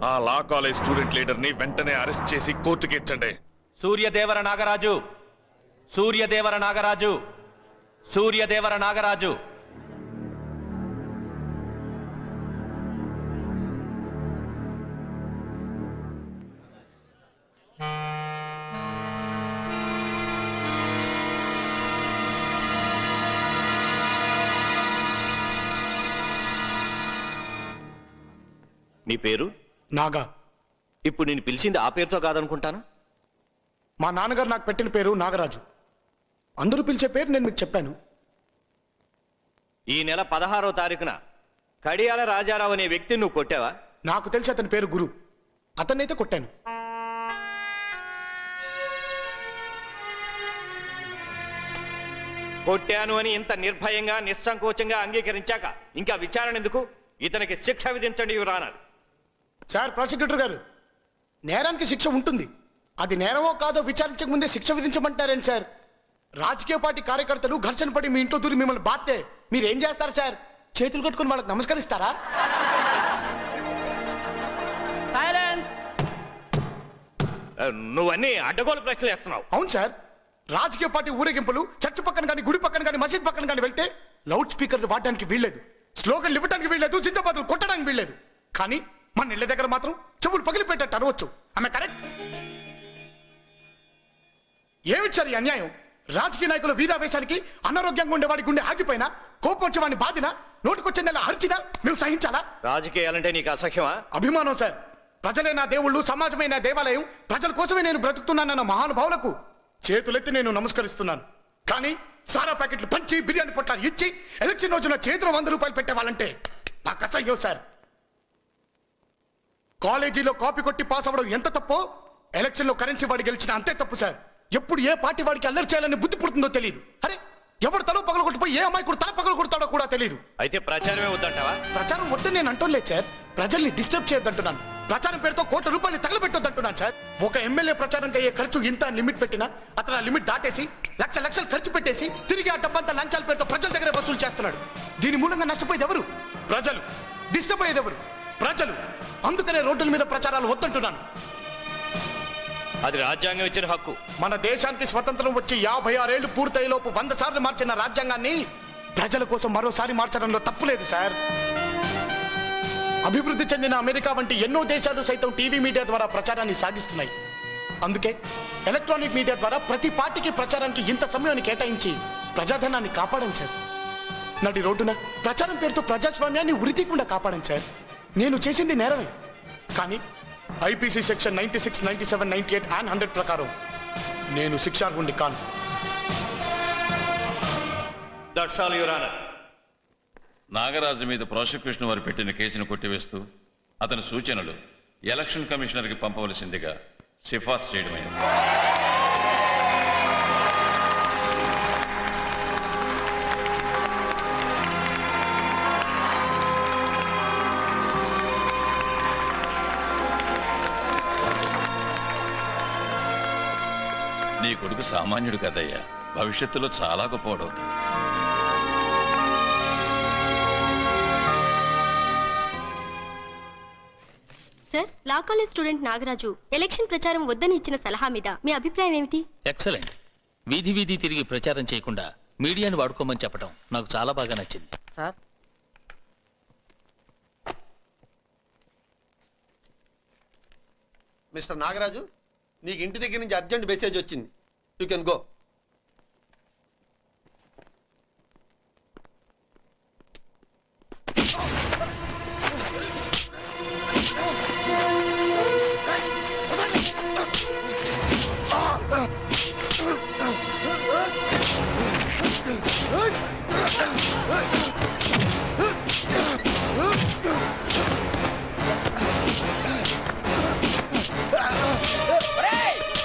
ఆ లా college student leader ని వెంటనే అరెస్ట్ చేసి కోర్టుకి ఇచ్చండి. సూర్యదేవర నాగరాజు, సూర్యదేవర నాగరాజు, సూర్యదేవర నాగరాజు. నీ పేరు? నాగా. ఇప్పుడు నేను పిలిచింది ఆ పేరుతో కాదనుకుంటాను. మా నాన్నగారు నాకు పెట్టిన పేరు నాగరాజు. అందరూ పిలిచే పేరు నేను మీకు చెప్పాను. ఈ నెల 16వ తారీఖున కడియాల రాజారావు అనే వ్యక్తిని నువ్వు కొట్టావా? నాకు తెలిసి అతని పేరు గురు. అతన్నైతే కొట్టాను. కొట్టాను అని ఇంత నిర్భయంగా నిస్సంకోచంగా అంగీకరించాక ఇంకా విచారణ ఎందుకు? ఇతనికి శిక్ష విధించండి యువర్ ఆనర్. సార్ ప్రాసిక్యూటర్ గారు, నేరానికి శిక్ష ఉంటుంది. అది నేరమో కాదో విచారించక ముందే శిక్ష విధించమంటారేంటి సార్? రాజకీయ పార్టీ కార్యకర్తలు ఘర్షణ పడి మీ ఇంట్లో దూరి మిమ్మల్ని బాత్తే మీరేం చేస్తారు సార్? చేతులు కట్టుకుని వాళ్ళకి నమస్కరిస్తారా? నువ్వన్నీ అడ్డగోలు ప్రశ్నలు వేస్తున్నావు. అవును సార్, రాజకీయ పార్టీ ఊరేగింపులు చర్చ్ పక్కన కానీ గుడి పక్కన కానీ మసీద్ పక్కన కానీ వెళ్తే లౌడ్ స్పీకర్లు వాడడానికి వీల్లేదు, స్లోగన్లు ఇవ్వడానికి వీల్లేదు, జిందాబాదులు కొట్టడానికి వీల్లేదు. కానీ మన ఇళ్ళ దగ్గర మాత్రం చెవులు పగిలిపెట్టట్టు అనవచ్చు. ఆమె కరెక్ట్? ఏమిటి సార్ ఈ అన్యాయం? రాజకీయ నాయకుల వీరావేశానికి అనారోగ్యంగా ఉండేవాడి గుండె ఆగిపోయినా, కోపం వచ్చేవాడిని బాధినా, నోటుకొచ్చిందలా అరిచినా మేము సహించాలా? రాజకీయాలంటే నీకు అసహ్యమా? అభిమానం సార్. ప్రజలే నా దేవుళ్ళు, సమాజమే నా దేవాలయం, ప్రజల కోసమే నేను బ్రతుకుతున్నానన్న మహానుభావులకు చేతులెత్తి నేను నమస్కరిస్తున్నాను. కానీ సారా ప్యాకెట్లు పంచి బిర్యానీ పొట్లాలు ఇచ్చి ఎలక్షన్ రోజున చేతిలో 100 రూపాయలు పెట్టేవాళ్ళంటే నాకు అసహ్యం సార్. కాలేజీలో కాపీ కొట్టి పాస్ అవ్వడం ఎంత తప్పో, ఎలక్షన్లో కరెన్సీ వాడి గెలిచిన అంతే తప్పు సార్. ఎప్పుడు ఏ పార్టీ వాడికి అల్లరి చేయాలని బుద్ధి పుడుతుందో తెలియదు. అరే, ఎవడు తల పగలు కొట్టిపోయి ఏ అమ్మాయి కూడా తల పగలు కొడతాడో కూడా తెలియదు. అయితే ప్రచారమే వద్దంటావా? ప్రచారం వద్దని నేను అంటోలేదు సార్, ప్రజల్ని డిస్టర్బ్ చేయొద్దంటున్నాను. ప్రచారం పేరుతో ₹1 కోట్ల తగలబెట్టొద్దంటున్నాను సార్. ఒక ఎమ్మెల్యే ప్రచారానికి అయ్యే ఖర్చు ఇంత లిమిట్ పెట్టినా అతను ఆ లిమిట్ దాటేసి లక్షలు ఖర్చు పెట్టేసి తిరిగి ఆ డబ్బంతా లంచాల పేరుతో ప్రజల దగ్గర వసూలు చేస్తున్నాడు. దీని మూలంగా నష్టపోయేది ఎవరు? ప్రజలు. డిస్టర్బ్ అయ్యేది ఎవరు? ప్రజలు. అందుకనే రోడ్ల మీద ప్రచారాలు వద్దంటున్నాను. అది రాజ్యాంగం ఇచ్చిన హక్కు. మన దేశానికి స్వతంత్రం వచ్చి 56 ఏళ్లు పూర్తయ్యేలోపు 100 సార్లు మార్చిన రాజ్యాంగాన్ని ప్రజల కోసం మరోసారి మార్చడంలో తప్పులేదు సార్. అభివృద్ధి చెందిన అమెరికా వంటి ఎన్నో దేశాలు సైతం టీవీ మీడియా ద్వారా ప్రచారాన్ని సాగిస్తున్నాయి. అందుకే ఎలక్ట్రానిక్ మీడియా ద్వారా ప్రతి పార్టీకి ప్రచారానికి ఇంత సమయాన్ని కేటాయించి ప్రజాధనాన్ని కాపాడండి సార్. నడి రోడ్డున ప్రచారం పేరుతో ప్రజాస్వామ్యాన్ని ఉరితీయకుండా కాపాడండి సార్. నేను చేసింది నేరమే, కానీ ఐపీసీ సెక్షన్ 96, 97, 98 and 100 ప్రకారం నేను శిక్షార్హుణ్ణి కాను. That's all your honour. Nagaraju మీద ప్రాసిక్యూషన్ వారు పెట్టిన కేసును కొట్టివేస్తూ అతని సూచనలు ఎలక్షన్ కమిషనర్కి పంపవలసిందిగా సిఫార్సు చేయడమైంది. నీ కొడుకు సామాన్యుడు కదయ్యా, భవిష్యత్తులో చాలా గొప్పవాడవుతాడు. Sir, law college student Nagaraju election ప్రచారం వద్దని ఇచ్చిన సలహా మీద మీ అభిప్రాయం ఏమిటి? ఎక్సలెంట్. వీధి వీధి తిరిగి ప్రచారం చేయకుండా మీడియాని వాడుకోమని చెప్పడం నాకు చాలా బాగా నచ్చింది. సార్, మిస్టర్ నాగరాజు, నీకు ఇంటి దగ్గర నుంచి అర్జెంట్ మెసేజ్ వచ్చింది. You can go.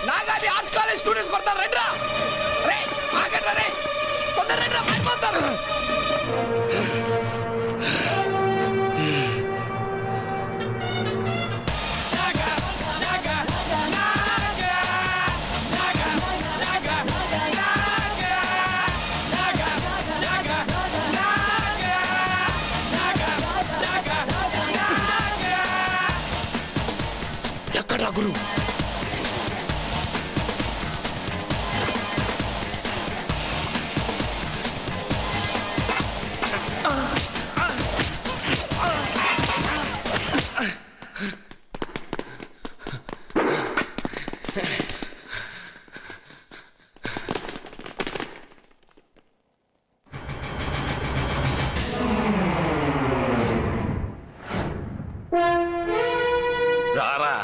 నాగాది ఆర్ట్స్ కాలేజ్ స్టూడెంట్స్ కొడతారు. రండి రా, రే ఆగండి రే, తొందర రండి రా, అయిపోతారు. ఎక్కడా గురు? రారా.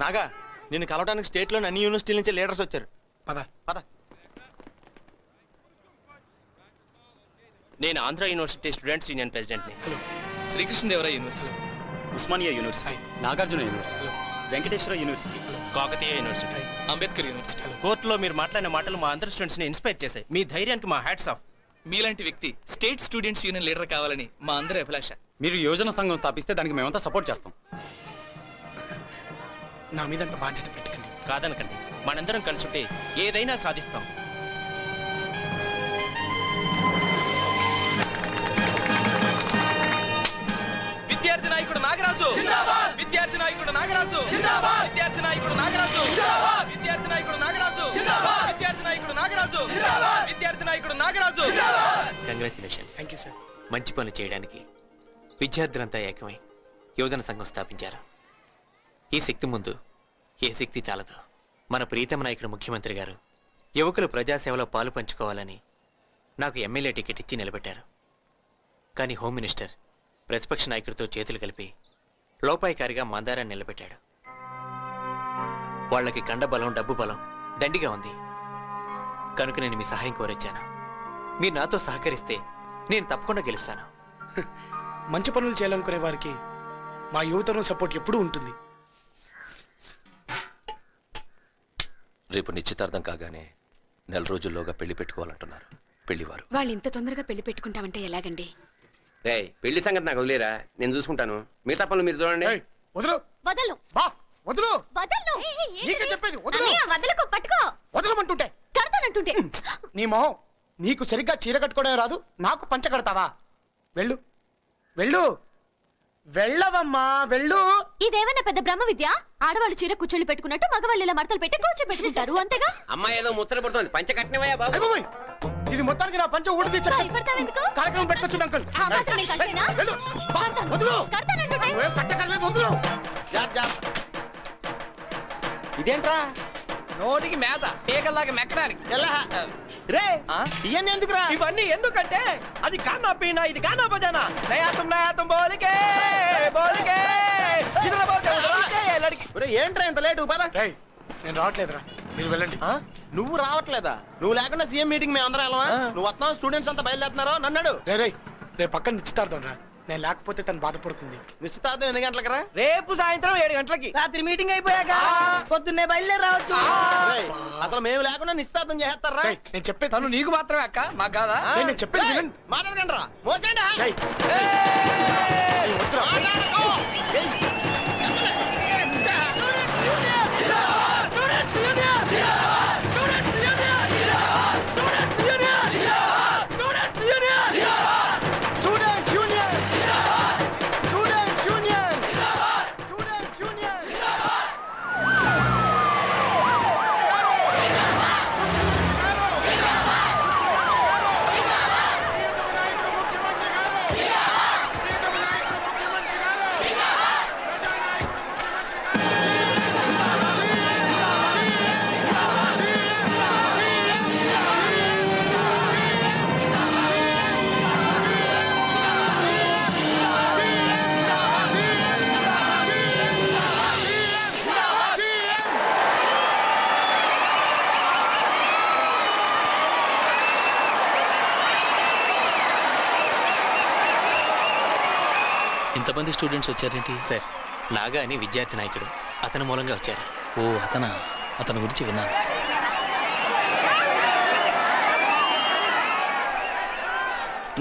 నాగా నిన్ను కలవడానికి స్టేట్ లోని అన్ని యూనివర్సిటీల నుంచి లీడర్స్ వచ్చారు. పద పద. నేను ఆంధ్ర యూనివర్సిటీ స్టూడెంట్స్ యూనియన్ ప్రెసిడెంట్ని. Srikrishnadevaraya university, Osmania university, Nagarjuna university, Venkateswara university, Kakatiya university, Ambedkar university. కోర్టులో మీరు మాట్లాడిన మాటలు మా అందరి స్టూడెంట్స్ ని ఇన్స్పైర్ చేశాయి. మీ ధైర్యానికి మా హ్యాట్స్ ఆఫ్. మీలాంటి వ్యక్తి స్టేట్ స్టూడెంట్స్ యూనియన్ లీడర్ కావాలని మా అందరి అభిలాష. మీరు యోజన సంఘం స్థాపిస్తే దానికి మేమంతా సపోర్ట్ చేస్తాం. నా మీదంత బాధ్యత పెట్టకండి. కాదనకండి, మనందరం కలుసుంటే ఏదైనా సాధిస్తాం. విద్యార్థి నాయకుడు నాగరాజు, విద్యార్థి నాయకుడు నాగరాజు, విద్యార్థి నాయకుడు నాగరాజు, విద్యార్థి నాయకుడు నాగరాజు, విద్యార్థి నాయకుడు నాగరాజు, విద్యార్థి నాయకుడు Nagaraju. Congratulations. Thank you sir. మంచి పనులు చేయడానికి విద్యార్థులంతా ఏకమై యువజన సంఘం స్థాపించారు. ఈ శక్తి ముందు ఏ శక్తి చాలదు. మన ప్రీతమ నాయకుడు ముఖ్యమంత్రి గారు యువకులు ప్రజాసేవలో పాలు పంచుకోవాలని నాకు ఎమ్మెల్యే టికెట్ ఇచ్చి నిలబెట్టారు. కానీ హోమ్ మినిస్టర్ ప్రతిపక్ష నాయకుడితో చేతులు కలిపి లోపాయికారిగా మందారాన్ని నిలబెట్టాడు. వాళ్ళకి కండబలం, డబ్బు బలం దండిగా ఉంది. కనుక నేను మీ సహాయం కోరొచ్చాను. మీరు నాతో సహకరిస్తే నేను తప్పకుండా గెలుస్తాను. మంచి పనులు చేయాలనుకునే వారికి మా యువతరం సపోర్ట్ ఎప్పుడూ ఉంటుంది. రేపు నిశ్చితార్థం కాగానే నెల రోజుల్లోగా పెళ్లి పెట్టుకోవాలంటున్నారు పెళ్లివారు. వాళ్ళు ఇంత తొందరగా పెళ్లి పెట్టుకుంటామంటే ఎలాగండి? రే పెళ్లి సంగతి నాకు వదిలేరా, నేను చూసుకుంటాను. మిగతా పనులు మీరు చూడండి. వదులు వదలు బా వదులు. వదలు. నీకే చెప్పేది వదులు. అన్నయ్య, వదలకు, పట్టుకో. వదలమంటుంటే కడతానంటుంటే. నీ మొహం, నీకు సరిగ్గా చీర కట్టుకోవడం రాదు, నాకు పంచ కడతావా? వెళ్ళు వెళ్ళు. వెళ్ళవమ్మా వెళ్ళు. ఇదేమన్నా పెద్ద బ్రహ్మ విద్య? ఆడవాళ్ళు చీర కూర్చొని పెట్టుకున్నట్టు మగవాళ్ళు ఇలా మడతలు పెట్టి కూర్చొని పెట్టుకుంటారు, అంతేగా? అమ్మాయి ఏదో ముచ్చట పడుతుంది. పంచ కట్టినవయ్యా బాబు. అయ్య బాబోయ్, ఇది మొత్తానికి నా పంచ ఊడి భయపడతావెందుకు? కార్యక్రమం పెట్టొచ్చు అంకుల్. ఆ మాత్రం నీకు అంతేనా? వెళ్ళు. బా, వదులు. కడతానంటుంటే. నువ్వేం కట్టకర్లేదు, వదులు. ఇదేంట్రా నోటికి మేత, ఏకల్లాగా మెక్కడానికి. రే ఇవన్నీ ఎందుకురా? ఇవన్నీ ఎందుకంటే అది కానా పీనా, ఇది కానా బజానా. నయాతం బోలికే బోలికే ఇతర బోలికే లడికి. ఏంట్రా ఇంత లేటు? పద. రేయ్, నేను రావట్లేదురా, మీరు వెళ్ళండి. నువ్వు రావట్లేదా? నువ్వు లేకుండా సీఎం మీటింగ్ మేము అందరం వెళ్ళవా? నువ్వు వస్తావు, స్టూడెంట్స్ అంతా బయలుదేరుతున్నారో నన్నాడు. రే రే, రేపు పక్కన నిశ్చితార్థం రా, నేను లేకపోతే తను బాధపడుతుంది. నిశ్చితార్థం ఎన్ని గంటలకరా? రేపు సాయంత్రం 7 గంటలకి. రాత్రి మీటింగ్ అయిపోయాక పొద్దున్నే బయలుదేరి రావచ్చు. రేయ్, అసలు మేము లేకుండా నిశ్చితార్థం చేస్తారా? నేను చెప్పేది తను నీకు మాత్రమే అక్క, మాకు కాదా? నేను చెప్పేది వినండి. మాట్లాడకండి రా, మోసేయండి. ఏయ్, వద్దురా. ఇంతమంది స్టూడెంట్స్ వచ్చారేంటి? సార్, నాగా అని విద్యార్థి నాయకుడు, అతని మూలంగా వచ్చారు. ఓ అతని గురించి విన్నాను.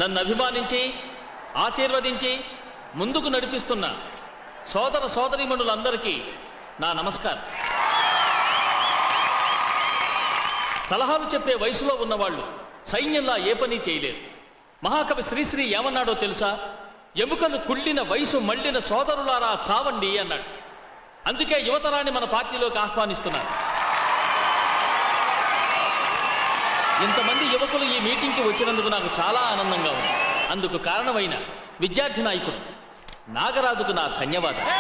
నన్ను అభిమానించి ఆశీర్వదించి ముందుకు నడిపిస్తున్న సోదర సోదరీమణులందరికీ నా నమస్కారం. సలహాలు చెప్పే వయసులో ఉన్నవాళ్ళు సైన్యంలా ఏ పని చేయలేరు. మహాకవి శ్రీశ్రీ ఏమన్నాడో తెలుసా? ఎముకను కుళ్ళిన వయసు మళ్ళిన సోదరులారా చావండి అన్నాడు. అందుకే యువతరాన్ని మన పార్టీలోకి ఆహ్వానిస్తున్నారు. ఇంతమంది యువకులు ఈ మీటింగ్కి వచ్చినందుకు నాకు చాలా ఆనందంగా ఉంది. అందుకు కారణమైన విద్యార్థి నాయకుడు నాగరాజుకు నా ధన్యవాదాలు.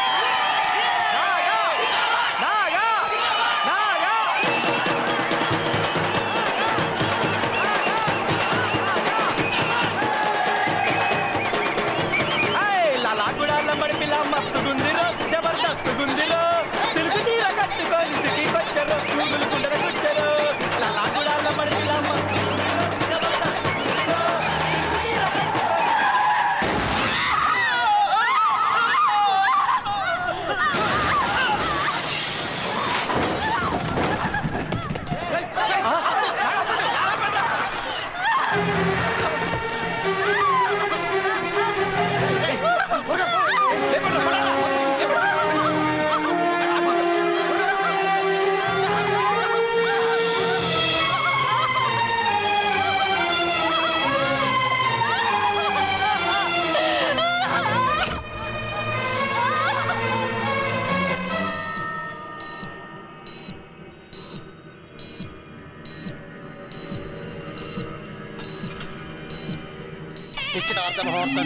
నిశ్చితార్థ ముహూర్త